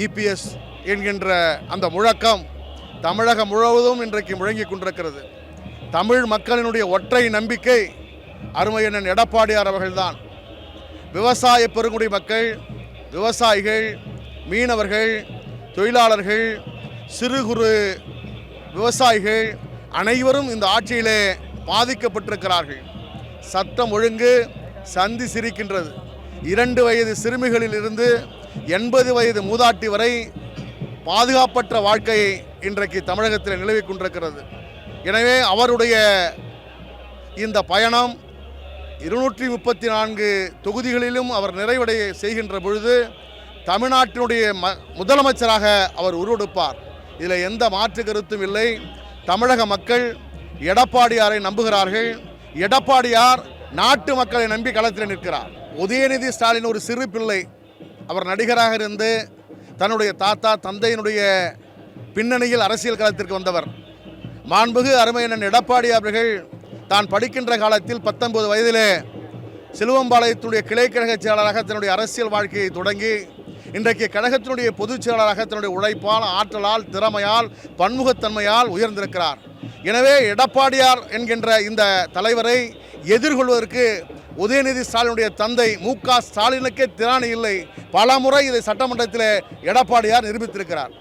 EPS என்கின்ற அந்த முழக்கம் தமிழகம் முழுவதும் இன்றைக்கு முழங்கிக் கொண்டிருக்கிறது. தமிழ் மக்களினுடைய ஒற்றை நம்பிக்கை அருமையண்ணன் எடப்பாடியார் அவர்கள்தான். விவசாய பெருங்குடி மக்கள், விவசாயிகள், மீனவர்கள், தொழிலாளர்கள், சிறு குறு விவசாயிகள் அனைவரும் இந்த ஆட்சியிலே பாதிக்கப்பட்டிருக்கிறார்கள். சட்டம் ஒழுங்கு சந்தி சிரிக்கின்றது. 2 வயது சிறுமிகளில் இருந்து 80 வயது மூதாட்டி வரை பாதுகாப்பற்ற வாழ்க்கை இன்றைக்கு தமிழகத்தில் நிலவிக் கொண்டிருக்கிறது. எனவே அவருடைய இந்த பயணம் 234 தொகுதிகளிலும் அவர் நிறைவடைய செய்கின்ற பொழுது தமிழ்நாட்டினுடைய முதலமைச்சராக அவர் உருவெடுப்பார். இதில் எந்த மாற்று கருத்தும் இல்லை. தமிழக மக்கள் எடப்பாடியாரை நம்புகிறார்கள். எடப்பாடியார் நாட்டு மக்களை நம்பி களத்தில் நிற்கிறார். உதயநிதி ஸ்டாலின் ஒரு சிறு பிள்ளை. அவர் நடிகராக இருந்து தன்னுடைய தாத்தா தந்தையினுடைய பின்னணியில் அரசியல் களத்திற்கு வந்தவர். மாண்புமிகு அருமையண்ணன் எடப்பாடி அவர்கள் தான் படிக்கின்ற காலத்தில் 19 வயதிலே சிலுவம்பாளையத்தினுடைய கிளை கழக செயலாளராக தன்னுடைய அரசியல் வாழ்க்கையை தொடங்கி இன்றைக்கு கழகத்தினுடைய பொதுச் செயலாளராக தன்னுடைய உழைப்பால், ஆற்றலால், திறமையால், பன்முகத்தன்மையால் உயர்ந்திருக்கிறார். எனவே எடப்பாடியார் என்கின்ற இந்த தலைவரை எதிர்கொள்வதற்கு உதயநிதி ஸ்டாலினுடைய தந்தை மு.க. ஸ்டாலினுக்கே திராணி இல்லை. பல முறை இதை சட்டமன்றத்தில் எடப்பாடியார் நிரூபித்திருக்கிறார்.